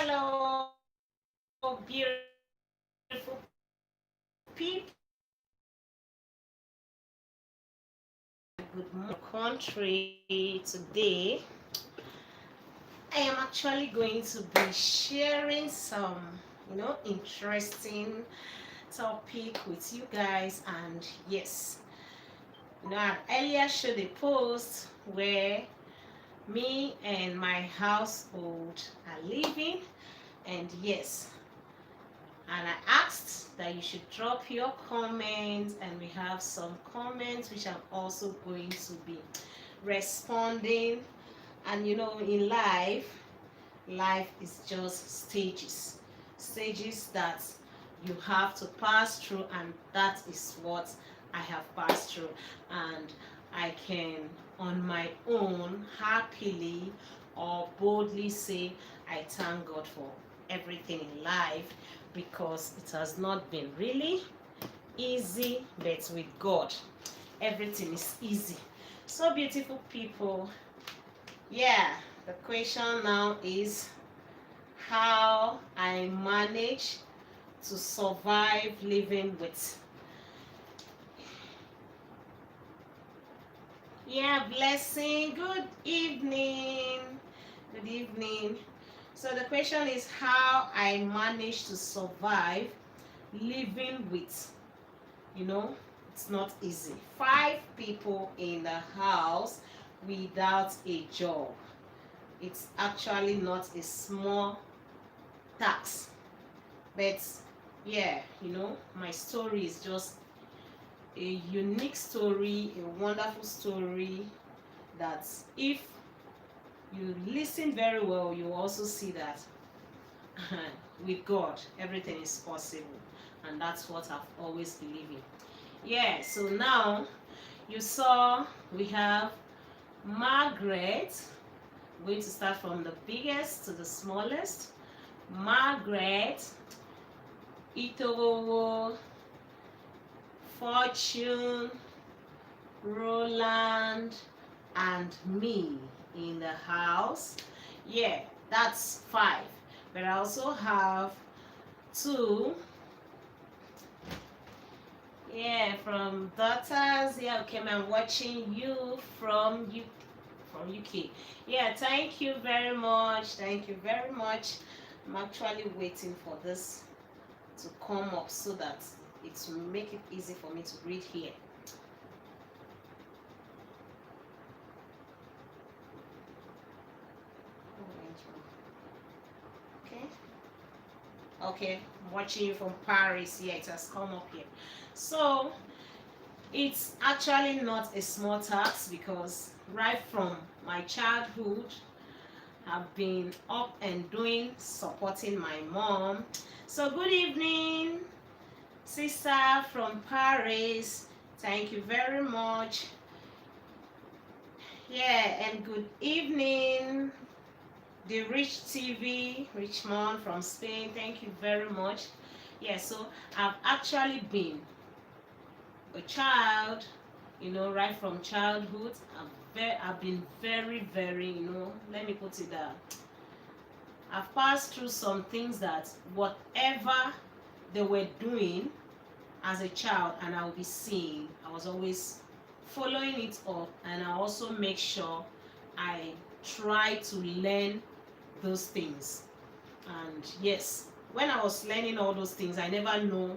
Hello, beautiful people. Good morning, country. Today, I am actually going to be sharing some, interesting topic with you guys. And yes, I earlier showed a post where me and my household are living, and yes, and I asked that you should drop your comments, and we have some comments which I'm also going to be responding. And in life is just stages that you have to pass through, and that is what I have passed through. And I can on my own happily or boldly say I thank God for everything in life, because it has not been really easy, but with God everything is easy. So beautiful people, yeah, the question now is how I manage to survive living with. Yeah, blessing. Good evening. Good evening. So the question is how I manage to survive living with, it's not easy. 5 people in the house without a job. It's actually not a small task. But yeah, my story is just a unique story, a wonderful story that if you listen very well, you also see that with God, everything is possible. And that's what I've always believed in. Yeah, so now you saw we have Margaret. I'm going to start from the biggest to the smallest. Margaret, Itowo, Fortune, Roland, and me in the house. Yeah, that's 5. But I also have 2. Yeah, from daughters. Yeah, okay, I'm watching you from UK. Yeah, thank you very much. Thank you very much. I'm actually waiting for this to come up so that it will make it easy for me to read here. Okay. Okay, I'm watching you from Paris. Yeah, it has come up here. So it's actually not a small task, because right from my childhood I've been up and doing, supporting my mom. So good evening, sister from Paris. Thank you very much. Yeah, and good evening, the Rich TV, Richmond from Spain. Thank you very much. Yeah, so I've actually been a child, right from childhood. I've been very, very, let me put it down. I've passed through some things that whatever they were doing as a child and I'll be seeing, I was always following it up, and I also make sure I try to learn those things. And yes, when I was learning all those things, I never know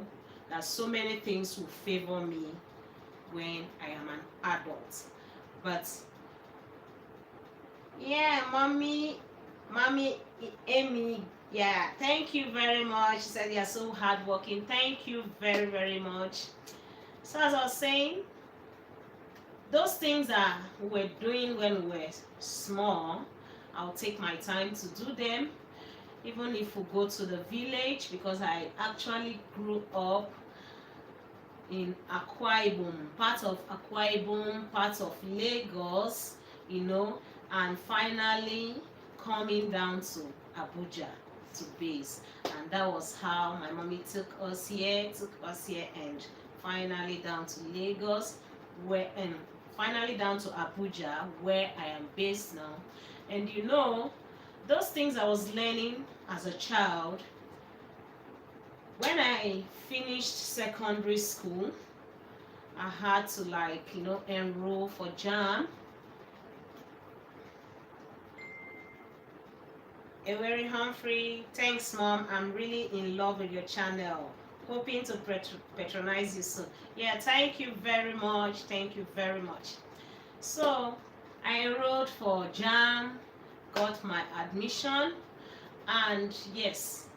that so many things will favor me when I am an adult. But yeah, mommy Amy, yeah, thank you very much. She said you're so hardworking. Thank you very, very much. So as I was saying, those things that we were doing when we were small, I'll take my time to do them. Even if we go to the village, because I actually grew up in Akwa Ibom, part of Akwa Ibom, part of Lagos, and finally coming down to Abuja to base. And that was how my mommy took us here, and finally down to Lagos, finally down to Abuja, where I am based now. And those things I was learning as a child, when I finished secondary school, I had to, like, enroll for JAM. Eweri Humphrey, thanks mom. I'm really in love with your channel. Hoping to patronize you soon. Yeah, thank you very much. Thank you very much. So I enrolled for JAM, got my admission, and yes,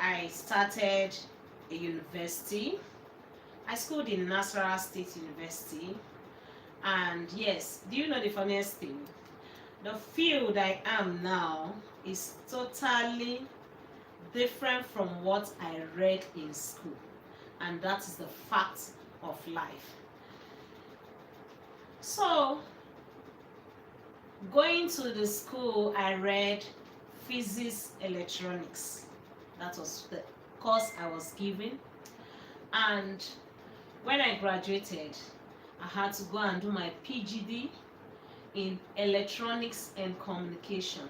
I started a university. I schooled in Nasarawa State University. And yes, do you know the funniest thing? The field I am now is totally different from what I read in school. And that is the fact of life. So, going to the school, I read physics electronics. That was the course I was given. And when I graduated, I had to go and do my PGD in electronics and communication.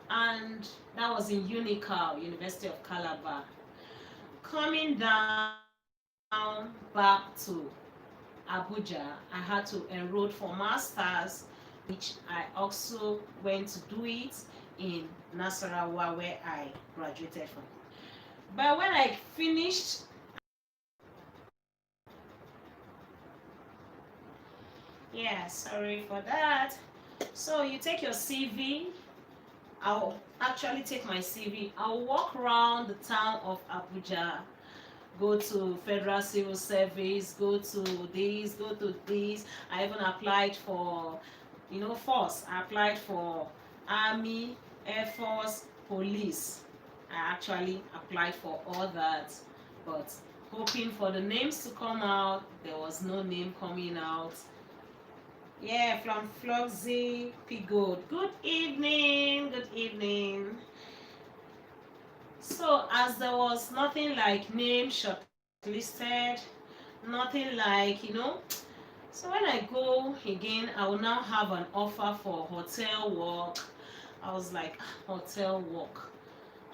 And that was in UNICAL, University of Calabar. Coming down back to Abuja, I had to enroll for masters, which I also went to do it in Nasarawa, where I graduated from. But when I finished, yeah, sorry for that. So you take your CV. I'll actually take my CV. I'll walk around the town of Abuja, go to Federal Civil Service, go to this, go to this. I even applied for, force. I applied for Army, Air Force, Police. I actually applied for all that, but hoping for the names to come out, there was no name coming out. Yeah, from Floxy Pigold. Good evening. Good evening. So, as there was nothing like name shortlisted, nothing like, So when I go again, I will now have an offer for hotel work. I was like, hotel work.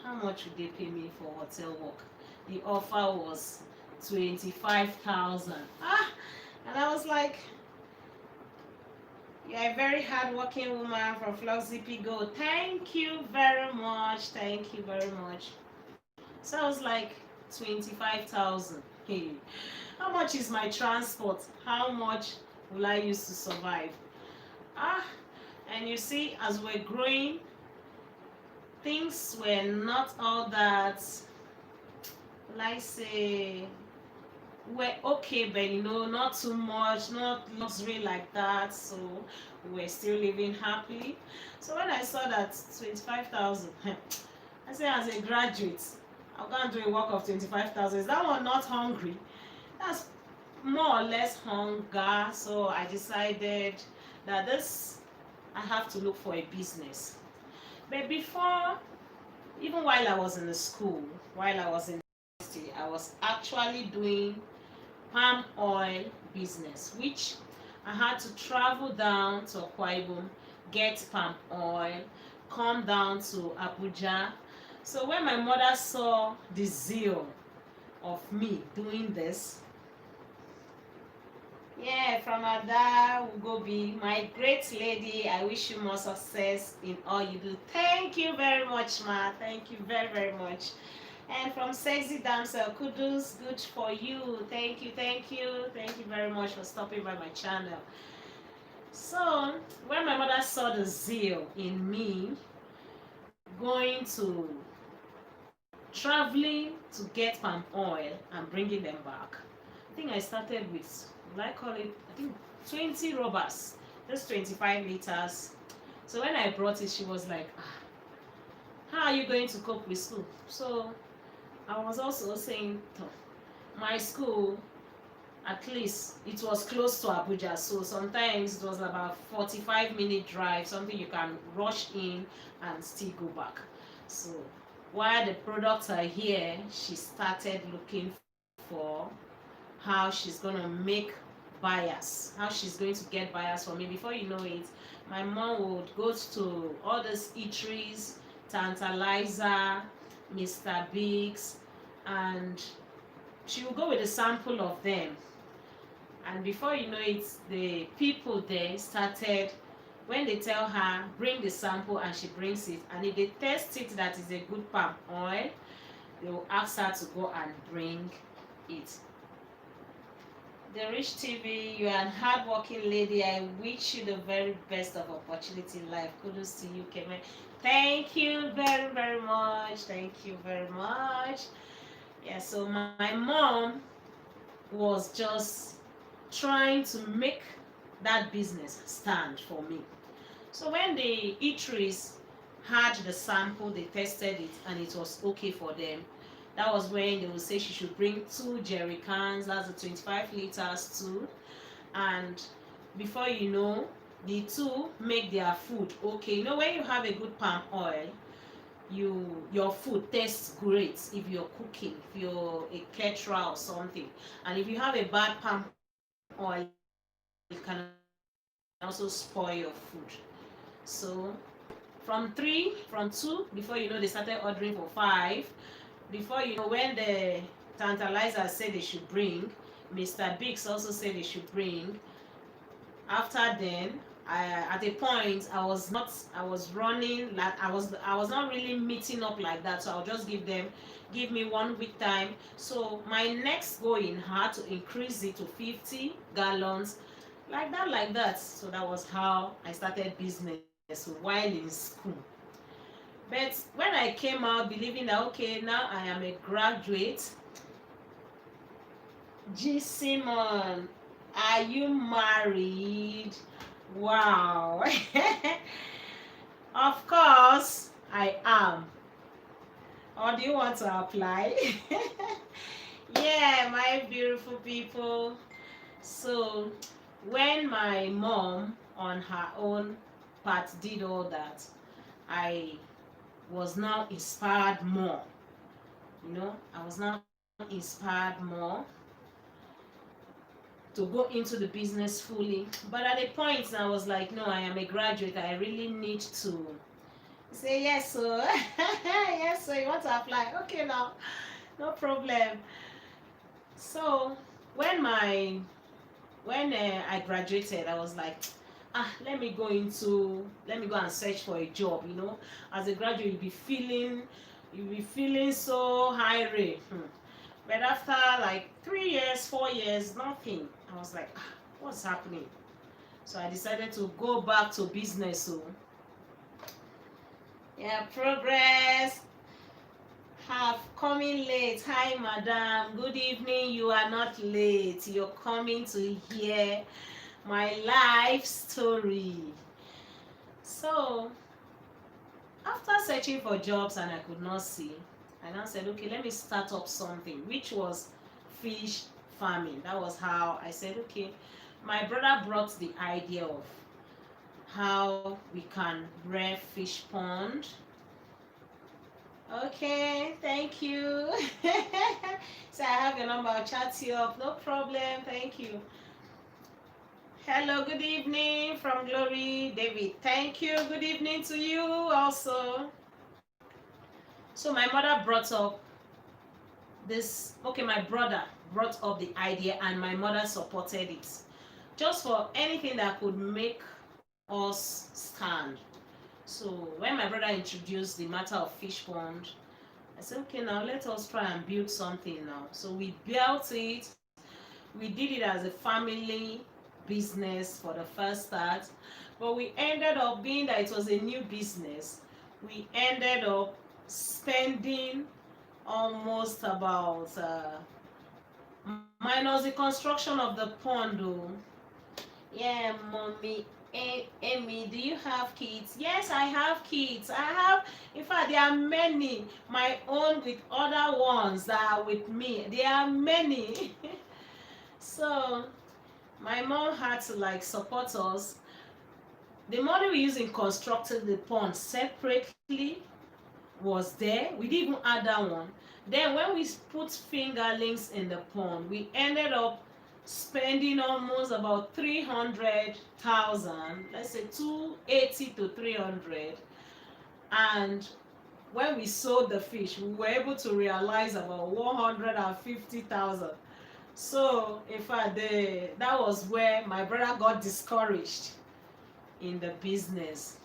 How much would they pay me for hotel work? The offer was 25,000. And I was like, you're a very hardworking woman from Floxy Pigo. Thank you very much. Thank you very much. So I was like, 25,000. Hey, how much is my transport? How much will I use to survive? And you see, as we're growing, things were not all that, like say, we're okay, but not too much, not luxury like that. So we're still living happily. So when I saw that 25,000, I said, as a graduate, I'm going to do a work of 25,000. Is that one not hungry? That's more or less hunger. So I decided that I have to look for a business. But before, even while I was in the school, while I was in university, I was actually doing palm oil business, which I had to travel down to Akwa Ibom, get palm oil, come down to Abuja. So when my mother saw the zeal of me doing this, yeah, from Ada Ugobi, my great lady, I wish you more success in all you do. Thank you very much, ma. Thank you very, very much. And from Sexy Damsel, kudos, good for you. Thank you, thank you. Thank you very much for stopping by my channel. So, when my mother saw the zeal in me, going to traveling to get palm oil and bringing them back, I think I started with, I call it, I think 20 rubbers, just 25 liters. So when I brought it, she was like, how are you going to cope with school? So I was also saying, my school, at least it was close to Abuja, so sometimes it was about 45-minute drive, something you can rush in and still go back. So while the products are here, she started looking for how she's gonna make buyers, how she's going to get buyers for me. Before you know it, my mom would go to all these eateries, Tantalizer, Mr. Biggs, and she will go with a sample of them. And before you know it, the people there started, when they tell her bring the sample and she brings it, and if they test it that is a good palm oil, they will ask her to go and bring it. The Rich TV, you are an hardworking lady. I wish you the very best of opportunity in life. Kudos to you, Kemen. Thank you very, very much. Thank you very much. Yeah, so my mom was just trying to make that business stand for me. So when the eateries had the sample, they tested it and it was okay for them. That was when they would say she should bring 2 jerry cans, that's the 25 liters too. And before you know, the two make their food okay. You know, when you have a good palm oil, your food tastes great if you're cooking, if you're a caterer or something. And if you have a bad palm oil, it can also spoil your food. So from 2, before you know, they started ordering for 5. Before you know, when the Tantalizer said they should bring, Mr. Biggs also said they should bring. After then, at a point, I was running, like I was not really meeting up like that. So I'll just give me 1 week time. So my next going had to increase it to 50 gallons, like that. So that was how I started business while in school. But when I came out believing that okay, now I am a graduate, G. Simon, are you married? Wow. Of course, I am. Or do you want to apply? Yeah, my beautiful people. So, when my mom on her own part did all that, I was now inspired more. I was now inspired more to go into the business fully. But at a point, I was like, no, I am a graduate. I really need to say yes, sir. Yes, sir. You want to apply? Okay, now, no problem. So when I graduated, I was like, let me go and search for a job. As a graduate, you'll be feeling so high. But after like 3 years, 4 years, nothing. I was like, what's happening? So I decided to go back to business. So yeah, progress. Have coming late. Hi, madam. Good evening. You are not late. You're coming to hear my life story. So after searching for jobs and I could not see, I now said, okay, let me start up something, which was fish farming. That was how I said, okay, my brother brought the idea of how we can rear fish pond. Okay, thank you. So I have your number, I'll chat you up, no problem, thank you. Hello, good evening from Glory, David. Thank you, good evening to you also. So my mother brought up my brother brought up the idea and my mother supported it. Just for anything that could make us stand. So when my brother introduced the matter of fish pond, I said, okay, now let us try and build something now. So we built it. We did it as a family business for the first start. But we ended up being that it was a new business. We ended up spending almost about minus the construction of the pond. Yeah, mommy. Amy, do you have kids? Yes, I have kids. In fact, there are many. My own with other ones that are with me. There are many. So, my mom had to support us. The money we used in constructing the pond separately was there. We didn't even add that one. Then when we put fingerlings in the pond, we ended up spending almost about 300,000, let's say 280 to 300. And when we sold the fish, we were able to realize about 150,000. So in fact, that was where my brother got discouraged in the business.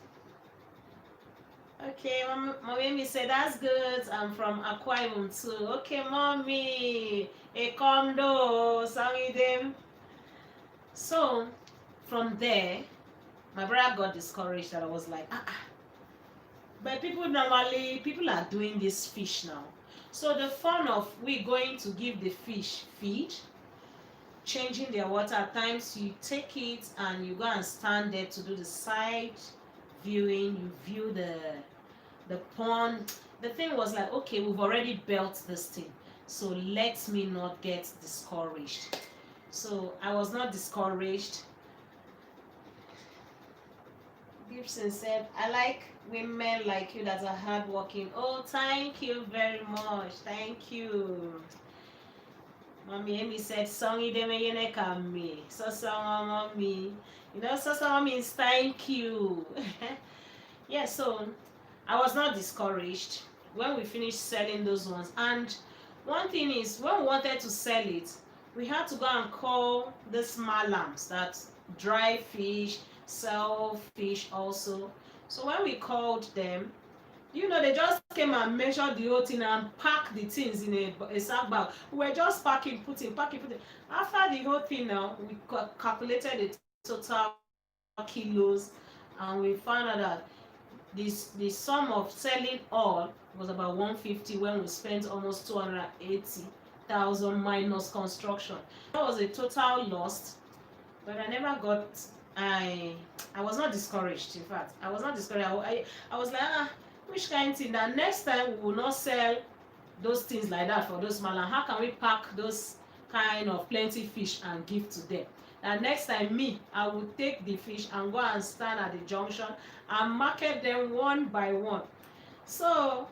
Okay, mommy said that's good. I'm from Akwa Ibom too. Okay, mommy, a condo, some them. So from there, my brother got discouraged, and I was like, but people are doing this fish now. So the fun of we going to give the fish feed, changing their water, at times you take it and you go and stand there to do the side viewing, you view the pond. The thing was like, okay, we've already built this thing, so let me not get discouraged. So I was not discouraged. Gibson said, I like women like you that are hardworking. Oh, thank you very much. Thank you. Mommy Amy said, Songi de me kami. So mommy. You know, so means thank you. Yeah, so I was not discouraged when we finished selling those ones. And one thing is, when we wanted to sell it, we had to go and call the small lamps that dry fish, sell fish also. So when we called them, you know, they just came and measured the whole thing and packed the things in a sack bag. We were just packing, putting. After the whole thing now, we calculated the total kilos, and we found out that the sum of selling all was about 150 when we spent almost 280,000 minus construction. That was a total loss, but I never got. I was not discouraged. In fact, I was not discouraged. I was like, which kind of thing? That next time we will not sell those things like that for those malam. How can we pack those kind of plenty fish and give to them? And next time I will take the fish and go and stand at the junction and market them one by one. So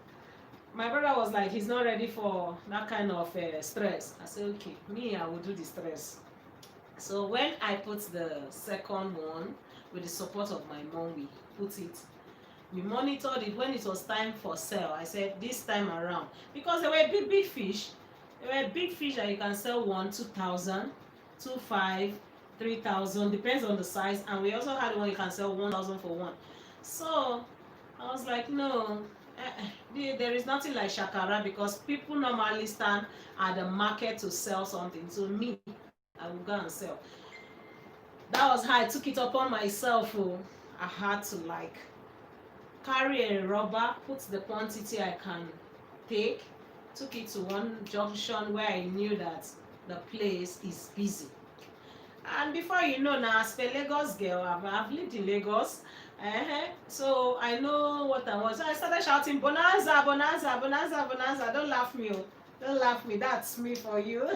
my brother was like, he's not ready for that kind of stress. I said, okay, I will do the stress. So when I put the second one, with the support of my mom, we put it. We monitored it. When it was time for sale, I said, this time around, because they were big fish. They were big fish that you can sell 2,000, 2,500, 3,000, depends on the size. And we also had one you can sell 1,000 for one. So I was like, no, there is nothing like shakara, because people normally stand at the market to sell something. So I will go and sell. That was how I took it upon myself. I had to carry a rubber, put the quantity I can take, took it to one junction where I knew that the place is busy. And before you know, now as a Lagos girl, I've lived in Lagos, so I know what I was. So I started shouting, bonanza, bonanza, bonanza, bonanza. Don't laugh me, don't laugh me. That's me for you.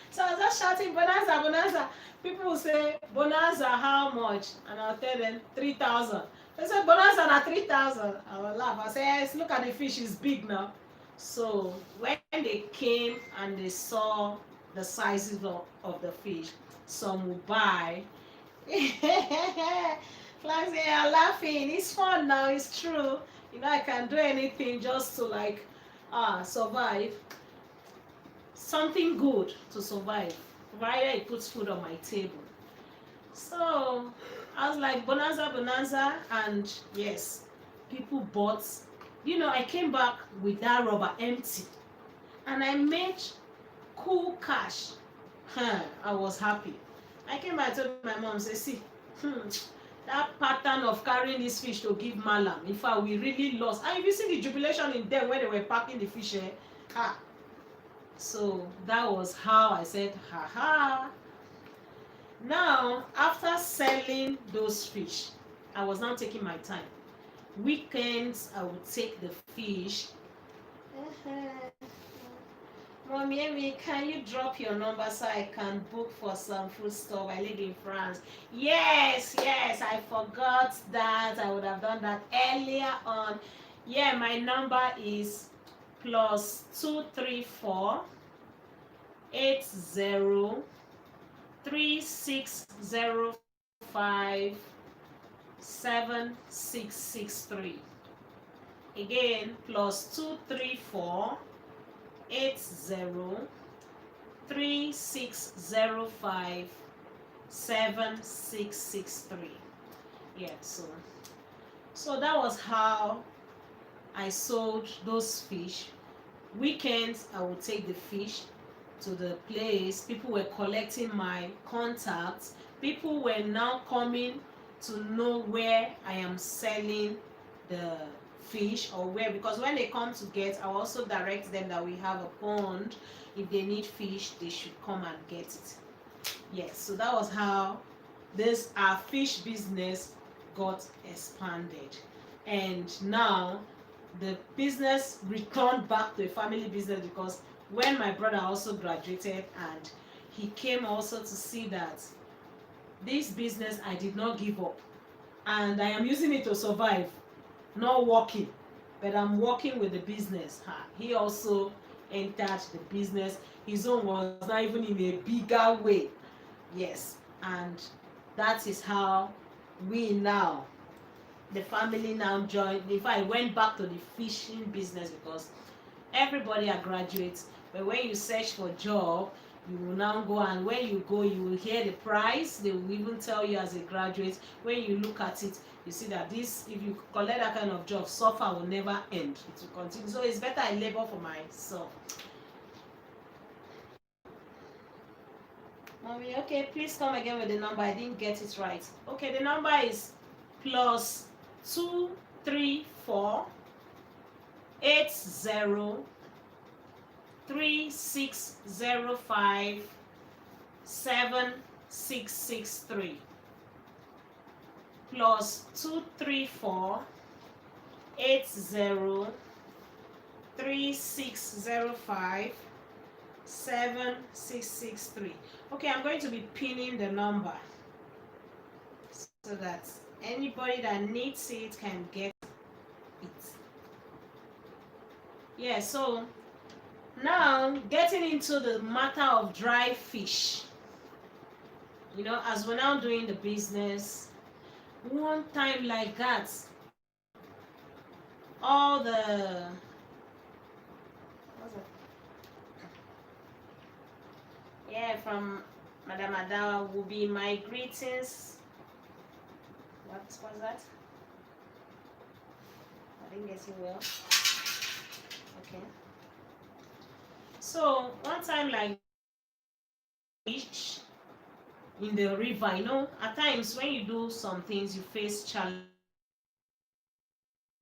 So I was just shouting, bonanza, bonanza. People will say, bonanza, how much? And I'll tell them 3,000. They said, bonanza na 3,000. I will laugh. I say, yes, look at the fish, it's big now. So when they came and they saw the sizes of the fish, some will buy. Like they are laughing. It's fun now, it's true. You know, I can do anything just to survive. Something good to survive, provided it puts food on my table. So I was like, bonanza, bonanza, and yes, people bought. You know, I came back with that rubber empty, and I made cool cash. I was happy. I came back and told my mom, say, see, that pattern of carrying this fish to give malam, in fact, we really lost. And if you see the jubilation in them when they were packing the fish, so that was how I said, ha. Now, after selling those fish, I was now taking my time. Weekends, I would take the fish. Mommy, Amy, can you drop your number so I can book for some food stuff? I live in France. Yes, I forgot that. I would have done that earlier on. Yeah, my number is +234 80 3605 7663. Again, plus 234 80 3605 7663. Yeah, so that was how I sold those fish. Weekends I would take the fish to the place. People were collecting my contacts. People were now coming to know where I am selling the fish, or where, because when they come to get, I also direct them that we have a pond. If they need fish, they should come and get it. Yes, so that was how this our fish business got expanded. And now the business returned back to a family business, because when my brother also graduated, and he came also to see that this business, I did not give up, and I am using it to survive, not working, but I'm working with the business. He also entered the business. His own was not even in a bigger way. Yes, and that is how we now, the family now joined. If I went back to the fishing business, because everybody are graduates, but when you search for job, you will now go, and when you go, you will hear the price. They will even tell you as a graduate. When you look at it, you see that this, if you collect that kind of job, suffer will never end. It will continue. So it's better I labor for myself. Mommy, okay, please come again with the number. I didn't get it right. Okay, the number is plus 234 80 3605 7663, plus 234 80 3605 7663. Okay, I'm going to be pinning the number so that anybody that needs it can get it. Yeah, so now getting into the matter of dry fish. You know, as we're now doing the business, one time like that, all the from Madam Adawa will be my greetings. What was that? I didn't get it well. Okay. So one time like fish in the river, you know, at times when you do some things, you face challenge.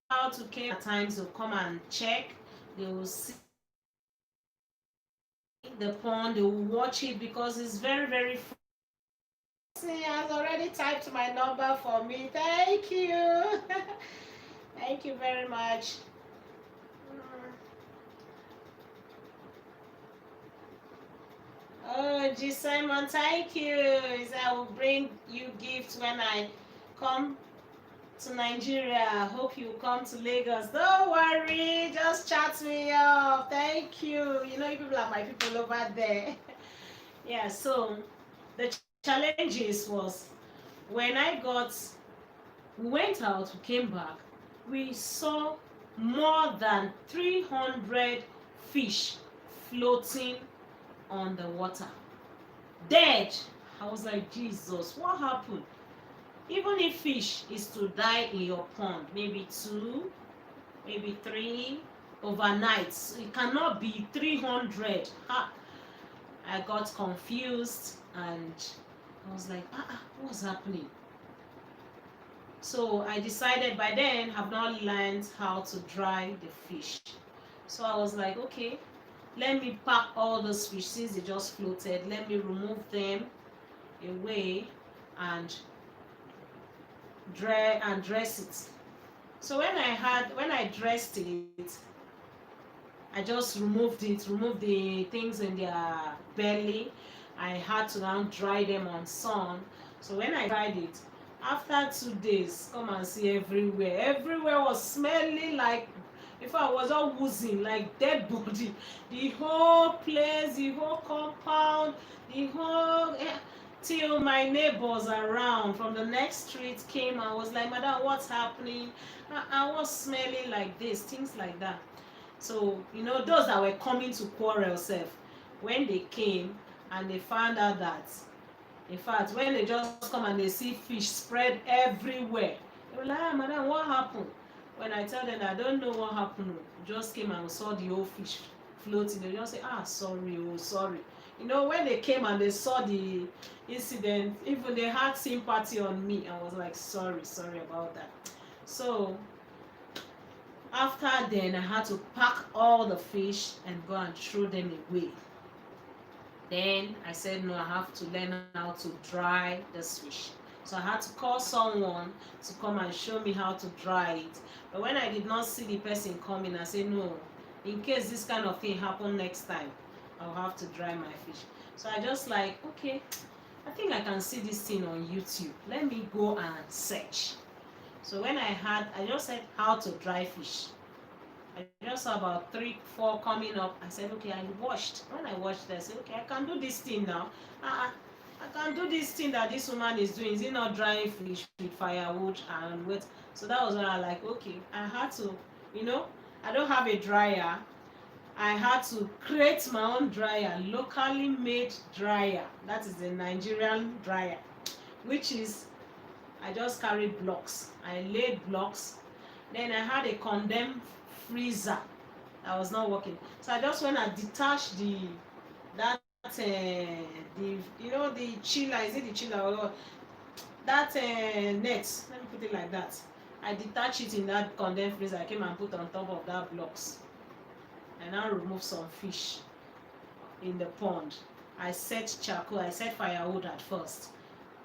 How to came at times they'll come and check, they will see the pond, they will watch it, because it's very, very fun. He has already typed my number for me. Thank you. Thank you very much. Oh, G. Simon, thank you. He said, I will bring you gifts when I come to Nigeria. I hope you come to Lagos. Don't worry, just chat me up. Thank you. You know, you people are my people over there. Yeah, so the challenges was when we went out, we came back, we saw more than 300 fish floating on the water, dead. I was like, Jesus, what happened? Even if fish is to die in your pond, maybe 2, maybe 3 overnight, it cannot be 300. I got confused and I was like, what's happening? So I decided, by then I've not learned how to dry the fish. So I was like, okay, let me pack all those fish since they just floated. Let me remove them away and dress it. So when I dressed it, I just removed the things in their belly. I had to now dry them on sun. So when I dried it, after 2 days, come and see everywhere was smelling like, if I was all woozy, like dead body. The whole place, the whole compound, the whole till my neighbors around from the next street came and was like, madam, what's happening? I was smelling like this, things like that. So, you know, those that were coming to quarrel self, when they came and they found out that, in fact, when they just come and they see fish spread everywhere, they were like, ah, madam, what happened? When I tell them I don't know what happened, just came and saw the whole fish floating, they just say, ah, sorry, oh, sorry. You know, when they came and they saw the incident, even they had sympathy on me. I was like, sorry about that. So after then, I had to pack all the fish and go and throw them away. Then I said, no, I have to learn how to dry this fish. So I had to call someone to come and show me how to dry it. But when I did not see the person coming, I said, no, in case this kind of thing happen next time, I'll have to dry my fish. So I just like, okay, I think I can see this thing on YouTube. Let me go and search. So when I just said how to dry fish. I just saw about 3, 4 coming up. I said, okay, I watched. When I watched, I said, okay, I can do this thing now. I can do this thing that this woman is doing. Is it not drying fish with firewood and wet? So that was when I like, okay, I had to, you know, I don't have a dryer. I had to create my own dryer, locally made dryer. That is a Nigerian dryer, which is, I just carried blocks. I laid blocks. Then I had a condemned freezer that was not working. So I just went and detached the you know, the chiller, is it the chiller or that net? Let me put it like that. I detached it in that condemned freezer. I came and put on top of that blocks. I now remove some fish in the pond. I set charcoal, I set firewood at first,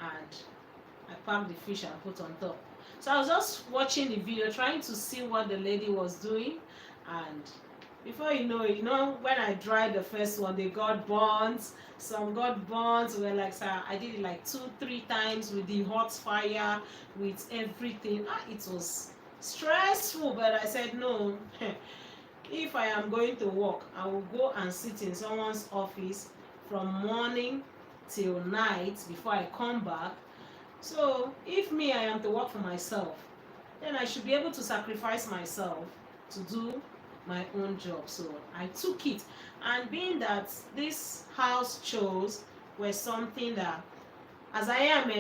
and I packed the fish and put on top. So I was just watching the video, trying to see what the lady was doing, and before you know, when I dried the first one, they got burnt. Some got burnt. We were like, sir, I did it like 2, 3 times with the hot fire, with everything. It was stressful, but I said no. If I am going to work, I will go and sit in someone's office from morning till night before I come back. So if me, I am to work for myself, then I should be able to sacrifice myself to do my own job. So I took it, and being that this house chores were something that, as I am,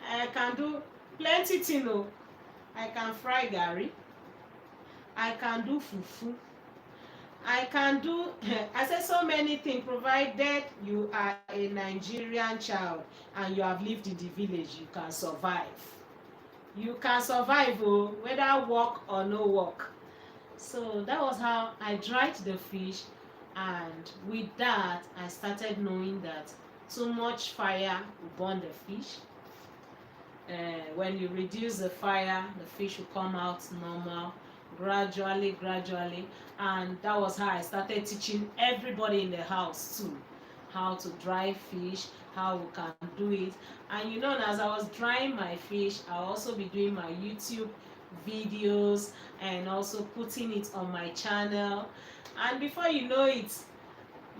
I can do plenty things. I can fry gari, I can do fufu, I can do I said so many things, provided you are a Nigerian child and you have lived in the village, you can survive. You can survive, whether work or no work. So that was how I dried the fish, and with that I started knowing that too much fire will burn the fish. When you reduce the fire, the fish will come out normal, gradually, and that was how I started teaching everybody in the house too, how to dry fish, how we can do it. And you know, as I was drying my fish, I'll also be doing my YouTube videos and also putting it on my channel. And before you know it,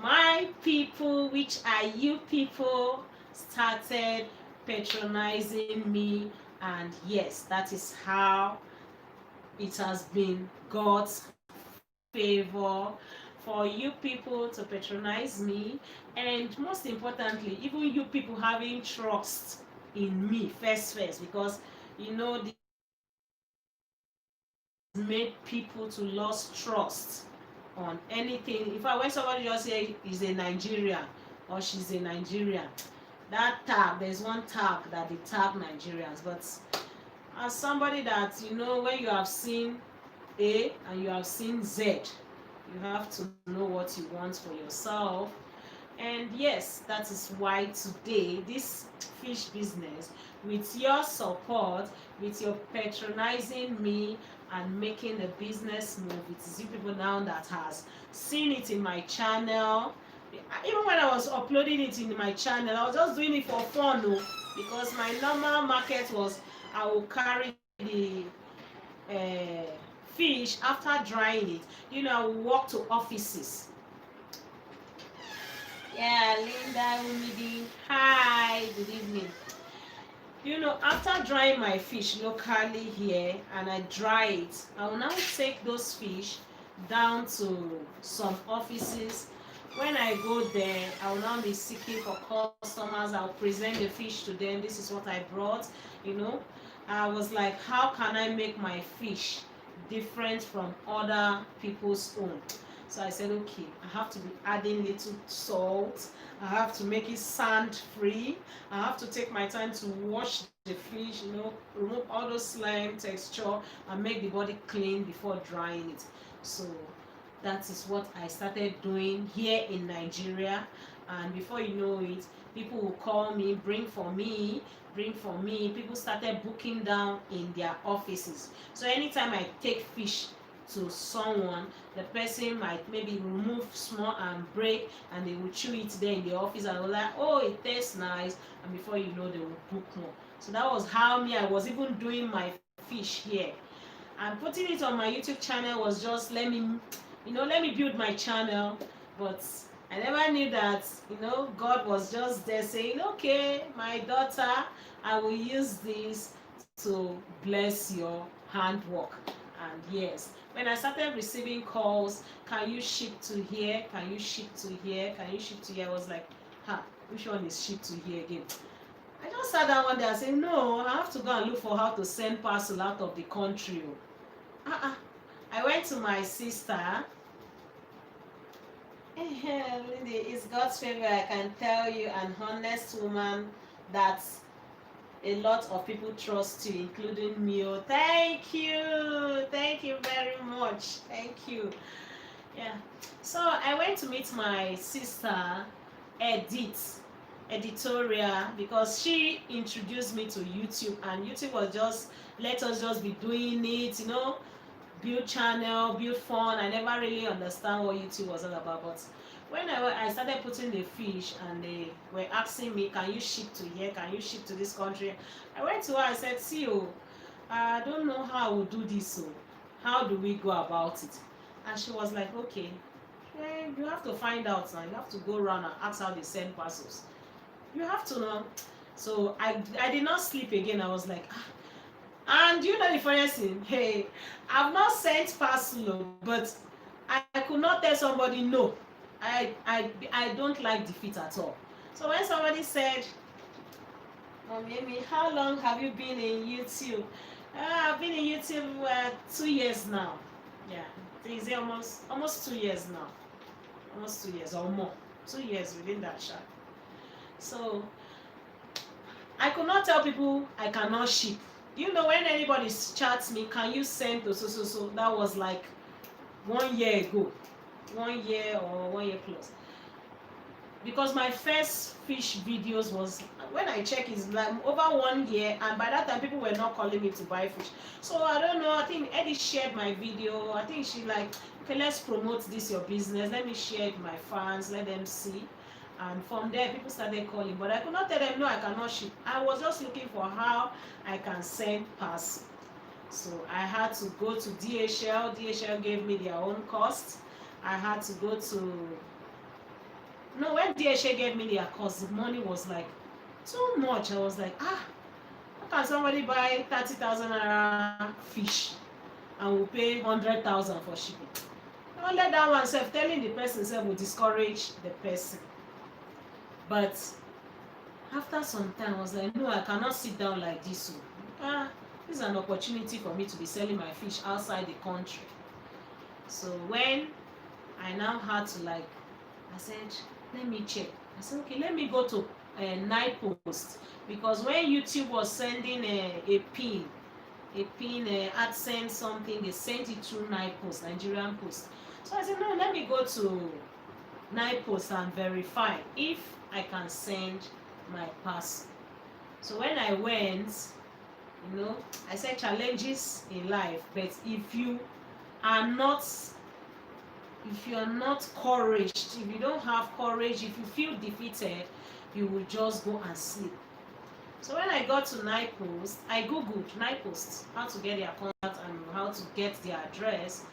my people, which are you people, started patronizing me. And yes, that is how it has been God's favor for you people to patronize me, and most importantly, even you people having trust in me first, because you know, this made people to lose trust on anything. In fact, when somebody just say is a Nigerian or she's a Nigerian, that tag, there's one tag that they tag Nigerians. But as somebody that, you know, when you have seen A and you have seen Z, you have to know what you want for yourself. And yes, that is why today this fish business, with your support, with your patronizing me and making the business move, it is you people now that has seen it in my channel. Even when I was uploading it in my channel, I was just doing it for fun, because my normal market was, I will carry the fish after drying it. You know, I will walk to offices. Yeah, Linda, Umidi. Hi, good evening. After drying my fish locally here and I dry it, I will now take those fish down to some offices. When I go there, I will now be seeking for customers. I'll present the fish to them. This is what I brought. You know, I was like, how can I make my fish different from other people's own? So I said, okay, I have to be adding little salt. I have to make it sand free. I have to take my time to wash the fish, remove all those slime texture and make the body clean before drying it. So that is what I started doing here in Nigeria. And before you know it, people will call me, bring for me, bring for me. People started booking down in their offices. So anytime I take fish to someone, the person might maybe remove small and break, and they will chew it there in the office and they're like, oh, it tastes nice, and before you know, they will book more. So that was how I was even doing my fish here. And putting it on my YouTube channel was just let me build my channel. But I never knew that God was just there saying, okay, my daughter, I will use this to bless your handwork. And yes, when I started receiving calls, can you ship to here, can you ship to here, can you ship to here, I was like, which one is ship to here again? I just sat down one day and said, no, I have to go and look for how to send parcel out of the country. I went to my sister. It's God's favor, I can tell you, an honest woman that a lot of people trust you, including me. Oh, thank you very much. Thank you. Yeah. So I went to meet my sister, Edith, editorial, because she introduced me to YouTube, and YouTube was just, let us just be doing it, build channel, build fun. I never really understand what YouTube was all about, but when I started putting the fish and they were asking me, can you ship to here, can you ship to this country, I went to her, I said, see, I don't know how I will do this, so how do we go about it? And she was like, okay, you have to find out now, you have to go around and ask how they send parcels, you have to know. So I did not sleep again. I was like, and the funniest thing, hey, I've not sent parcel, but I could not tell somebody no. I don't like defeat at all. So when somebody said, Amy, how long have you been in YouTube? I've been in YouTube 2 years now. Yeah, it's almost 2 years now. Almost 2 years or more. 2 years within that shot. So I could not tell people I cannot ship. When anybody chats me, can you send to so, that was like 1 year ago. 1 year or 1 year plus. Because my first fish videos was, when I check, it's like over 1 year, and by that time people were not calling me to buy fish. So I don't know, I think Eddie shared my video. I think she like, okay, let's promote this your business, let me share it with my fans, let them see. And from there people started calling, but I could not tell them no, I cannot ship. I was just looking for how I can send parcel. So I had to go to DHL gave me their own cost. I had to go to, no, when DHL gave me their cost, the money was like too much. I was like, how can somebody buy 30,000 naira fish and will pay 100,000 for shipping? I let that one self, telling the person self will discourage the person. But after some time I was like, no, I cannot sit down like this. This is an opportunity for me to be selling my fish outside the country. So when I now had to, like, I said, let me check. I said, okay, let me go to Night Post, because when YouTube was sending a pin, AdSense something, they sent it through Night Post, Nigerian Post. So I said, no, let me go to Night Post and verify if I can send my parcel. So when I went, I said challenges in life, but if you are not encouraged, if you don't have courage, if you feel defeated, you will just go and sleep. So when I got to Night Post, I googled Night Post, how to get their contact and how to get their address.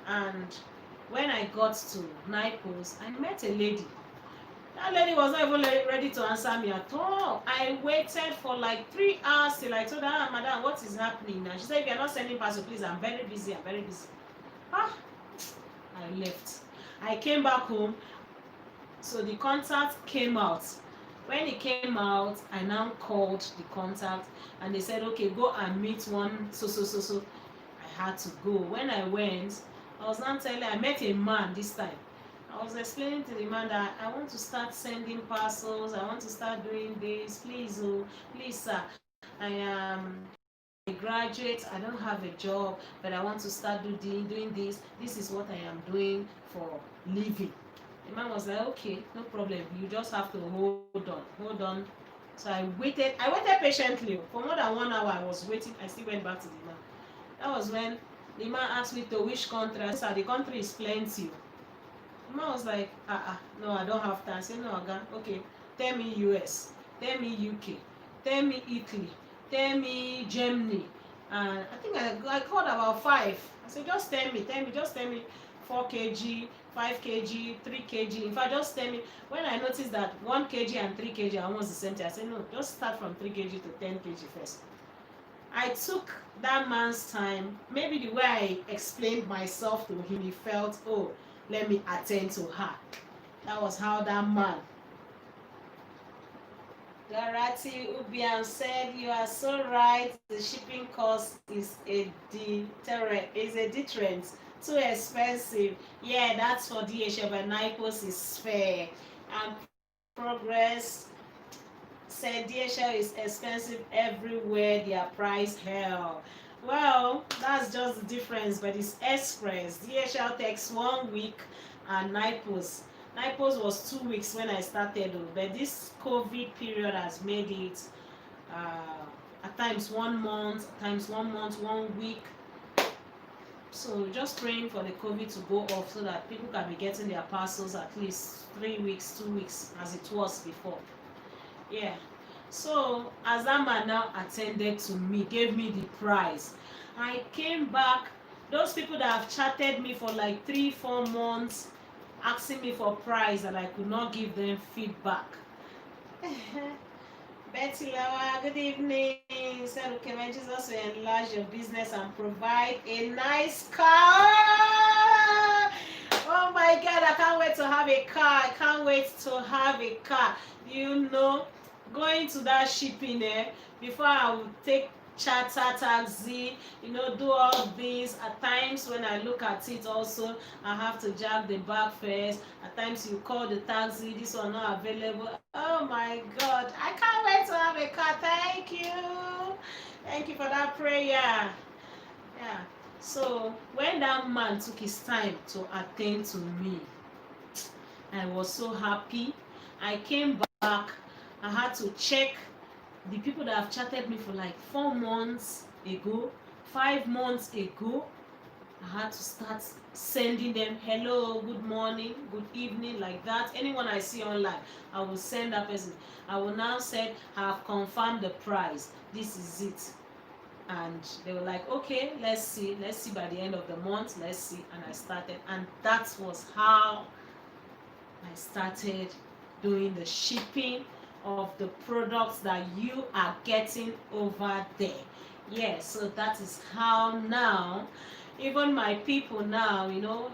And when I got to Night Post, I met a lady. That lady was not even ready to answer me at all. I waited for like 3 hours till I told her, ah, madam, what is happening now? She said, if you're not sending parcel, please, I'm very busy, I'm very busy. Ah, I left. I came back home. So the contact came out. When it came out, I now called the contact and they said, okay, go and meet one so. I had to go. When I went, I was now telling, I met a man this time. I was explaining to the man that I want to start sending parcels, I want to start doing this, please, oh, please, sir, I am a graduate, I don't have a job, but I want to start doing this. This is what I am doing for living. The man was like, okay, no problem, you just have to hold on. So I waited patiently for more than 1 hour. I was waiting. I still went back to the man. That was when the man asked me to which country. I said, the country is plenty. The man was like, no, I don't have time. I said, no, again, okay, tell me US, tell me UK, tell me Italy, tell me Germany. And I think I called about 5. I said, just tell me, just tell me 4 kg, 5 kg, 3 kg. In fact, just tell me. When I noticed that 1 kg and 3 kg are almost the same thing, I said, no, just start from 3 kg to 10 kg first. I took that man's time. Maybe the way I explained myself to him, he felt, oh, let me attend to her. That was how that man. Dorothy Ubian said, you are so right. The shipping cost is a deterrent. Too expensive. Yeah, that's for DHL, but Nipos is fair. And Progress said DHL is expensive everywhere, their price hell. Well, that's just the difference, but it's express. DHL takes 1 week and Nipos was 2 weeks when I started, but this COVID period has made it at times 1 month, at times 1 month, 1 week. So just praying for the COVID to go off so that people can be getting their parcels at least 3 weeks, 2 weeks as it was before. Yeah. So as that man now attended to me, gave me the prize, I came back. Those people that have chatted me for like 3-4 months asking me for prize and I could not give them feedback. Betty Lawa, good evening. Said, okay, may Jesus will enlarge your business and provide a nice car. Oh my God, I can't wait to have a car. I can't wait to have a car. You know, going to that shipping before I would take charter taxi, do all this. At times when I look at it also, I have to jack the bag first. At times you call the taxi, this one not available. Oh my God, I can't wait to have a car. Thank you for that prayer. Yeah. So when that man took his time to attend to me, I was so happy. I came back. I had to check the people that have chatted me for like 4 months ago, 5 months ago. I had to start sending them hello, good morning, good evening, like that. Anyone I see online, I will send that person. I will now say, I have confirmed the price. This is it. And they were like, okay, let's see by the end of the month, let's see. And I started, and that was how I started doing the shipping of the products that you are getting over there. Yes, so that is how now, even my people now,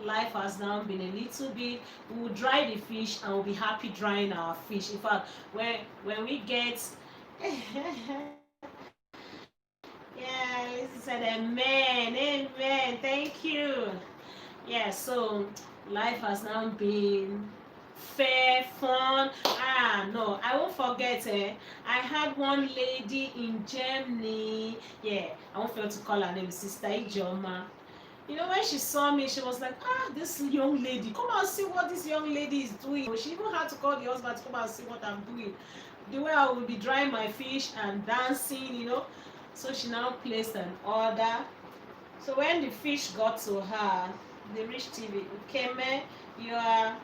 life has now been a little bit, we will dry the fish and we'll be happy drying our fish. In fact, when we get yeah, Lisa said amen, thank you. Yeah, so life has now been fair, fun. No, I won't forget. I had one lady in Germany. Yeah, I won't fail to call her name, Sister Ijoma. When she saw me, she was like, this young lady, come and see what this young lady is doing. She even had to call the husband to come and see what I'm doing. The way I will be drying my fish and dancing, So she now placed an order. So when the fish got to her, the Rich TV, Ukeme, you are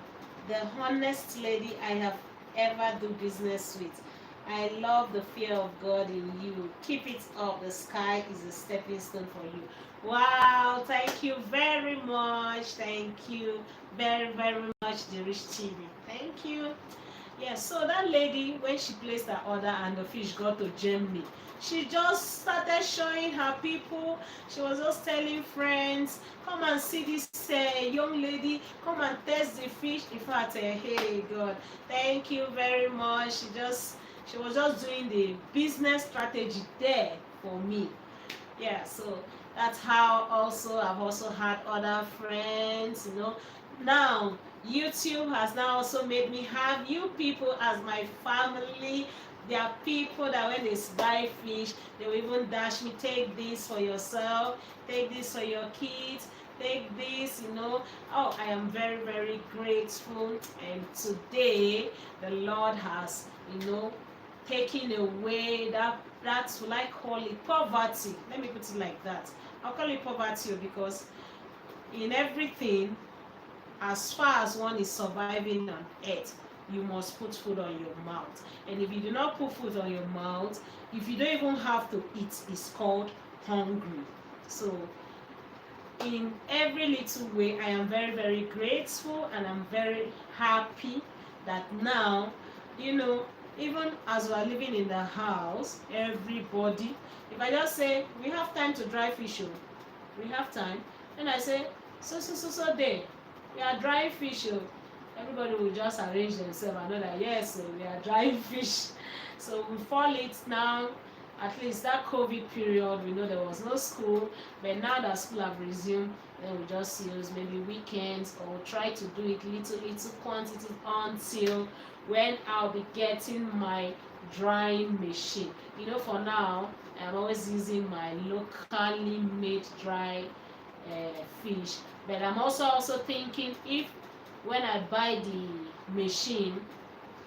the honest lady I have ever do business with. I love the fear of God in you. Keep it up. The sky is a stepping stone for you. Wow, thank you very much. Thank you very, very much, the Rich TV. Thank you. Yeah, so that lady, when she placed her order and the fish got to Germany, she just started showing her people. She was just telling friends, come and see this young lady, come and test the fish. In fact, hey God, thank you very much. She was just doing the business strategy there for me. Yeah, so that's how also I've also had other friends, now YouTube has now also made me have you people as my family. There are people that when they buy fish, they will even dash me, take this for yourself, take this for your kids, take this, oh, I am very very grateful. And today the Lord has, taking away that's what I call it poverty. Let me put it like that. I'll call it poverty because in everything, as far as one is surviving on earth, you must put food on your mouth. And if you do not put food on your mouth, if you don't even have to eat, it's called hungry. So in every little way, I am very very grateful and I'm very happy that now, even as we are living in the house, everybody, if I just say we have time to dry fish, we have time, and I say so day we are drying fish, everybody will just arrange themselves and know that yes, we are drying fish. So we fall it now. At least that COVID period, we know there was no school, but now that school have resumed, then we just use maybe weekends or try to do it little quantity until when I'll be getting my drying machine. For now, I'm always using my locally made dry fish, but I'm also thinking if when I buy the machine,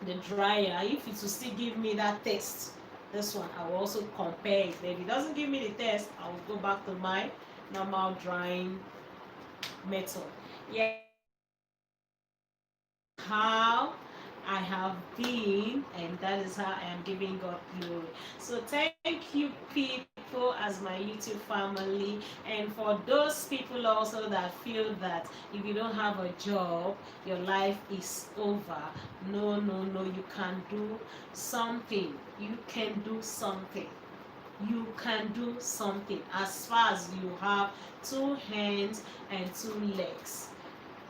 the dryer, if it will still give me that taste, this one I will also compare it. But if it doesn't give me the taste, I will go back to my normal drying method. Yeah, how I have been, and that is how I am giving God glory. So thank you people as my YouTube family, and for those people also that feel that if you don't have a job, your life is over. No, no, no, you can do something. You can do something. You can do something as far as you have two hands and two legs,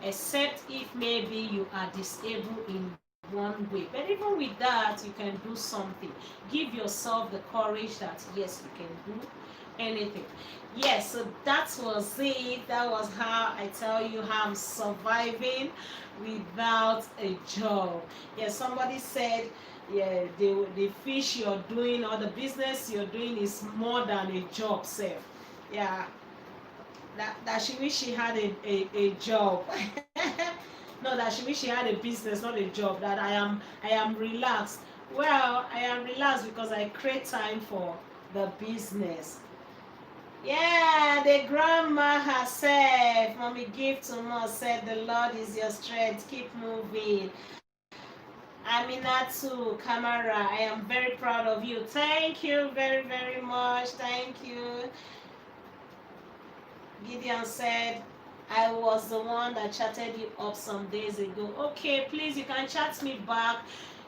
except if maybe you are disabled in one way. But even with that, you can do something. Give yourself the courage that yes, you can do anything. Yes, so that was it. That was how I tell you how I'm surviving without a job. Yes, somebody said, yeah, the fish you're doing or the business you're doing is more than a job, self. Yeah, that she wish she had a job. No, that she wish she had a business, not a job. That I am relaxed. Well, I am relaxed because I create time for the business. Yeah, the grandma herself, Mommy Give to Mom, said the Lord is your strength. Keep moving. Aminatu Kamara, I am very proud of you. Thank you very very much. Thank you. Gideon said, I was the one that chatted you up some days ago. Okay, please, you can chat me back.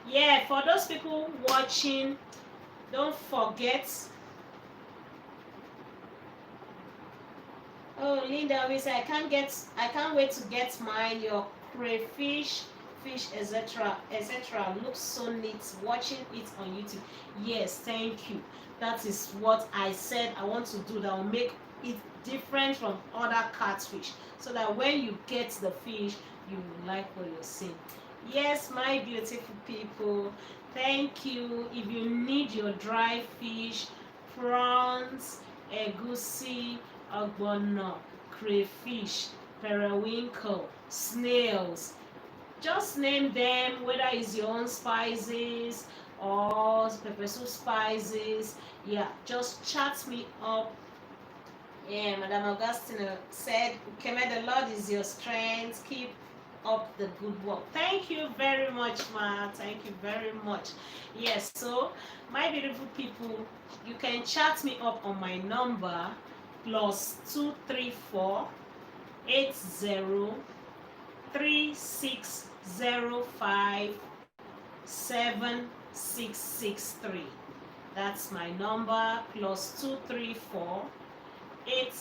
Yeah, for those people watching, don't forget. Oh, Linda, we say I can't wait to get mine. Your crayfish, fish, etc. Looks so neat. Watching it on YouTube. Yes, thank you. That is what I said I want to do. That will make it different from other catfish, so that when you get the fish, you will like what you're seeing. Yes, my beautiful people. Thank you. If you need your dry fish, prawns, egusi, ogbono, crayfish, periwinkle, snails, just name them, whether it's your own spices or pepper soup spices. Yeah, just chat me up. Yeah, Madam Augustine said, Keme, the Lord is your strength. Keep up the good work. Thank you very much, Ma. Thank you very much. Yes, so my beautiful people, you can chat me up on my number +234 80 3605 7663. That's my number, plus 234 80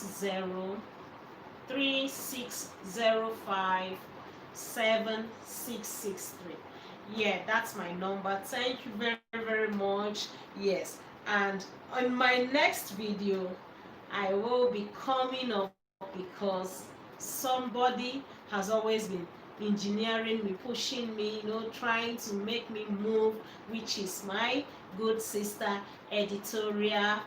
3605 7663. Yeah, that's my number. Thank you very, very much. Yes, and on my next video I will be coming up because somebody has always been engineering me, pushing me, trying to make me move, which is my good sister Editorial,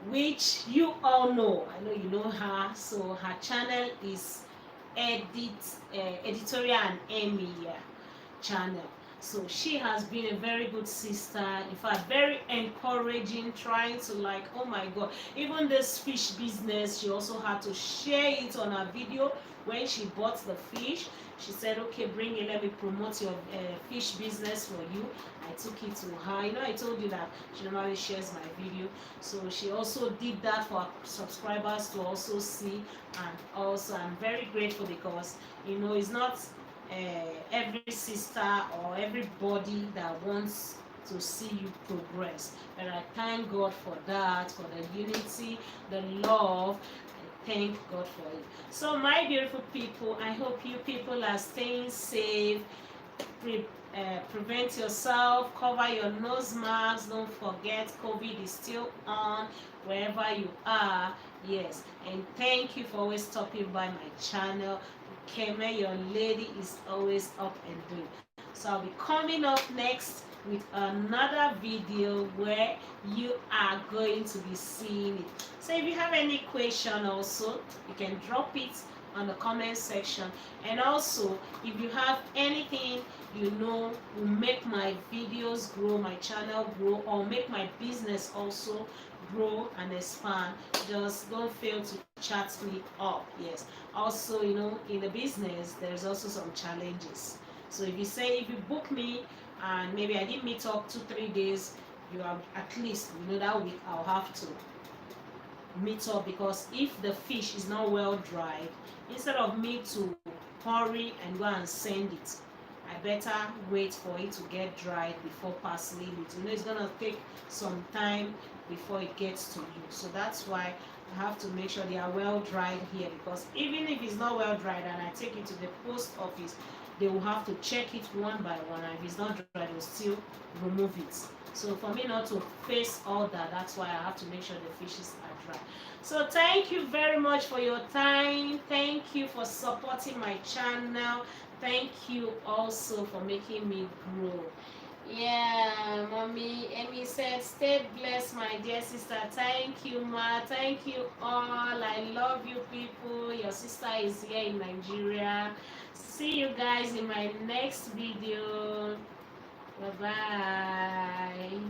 which you all know. I know you know her. So her channel is Editorial and Emmy, yeah, channel. So she has been a very good sister, in fact very encouraging, trying to, like, oh my god, even this fish business, she also had to share it on her video. When she bought the fish, she said, okay, bring it, let me promote your fish business for you. I took it to her. I told you that she normally shares my video, so she also did that for her subscribers to also see. And also I'm very grateful because it's not every sister or everybody that wants to see you progress. And I thank God for that, for the unity, the love. I thank God for it. So my beautiful people, I hope you people are staying safe. Prevent yourself, cover your nose mask. Don't forget, COVID is still on wherever you are. Yes, and thank you for always stopping by my channel. Keme, your lady, is always up and doing. So I'll be coming up next with another video where you are going to be seeing it. So if you have any question also, you can drop it on the comment section. And also, if you have anything will make my videos grow, my channel grow, or make my business also grow and expand, just don't fail to chat me up. Yes, also, in the business there's also some challenges. So if you book me and maybe I didn't meet up 2-3 days, you have at least that week I'll have to meet up, because if the fish is not well dried, instead of me to hurry and go and send it, I better wait for it to get dried before parceling it. It's gonna take some time before it gets to you. So that's why I have to make sure they are well dried here, because even if it's not well dried and I take it to the post office, they will have to check it one by one, and if it's not dried, they'll still remove it. So for me not to face all that, that's why I have to make sure the fishes are dry. So thank you very much for your time. Thank you for supporting my channel. Thank you also for making me grow. Yeah, mommy Emmy said, stay blessed, my dear sister. Thank you, ma. Thank you all. I love you people. Your sister is here in Nigeria. See you guys in my next video. Bye bye.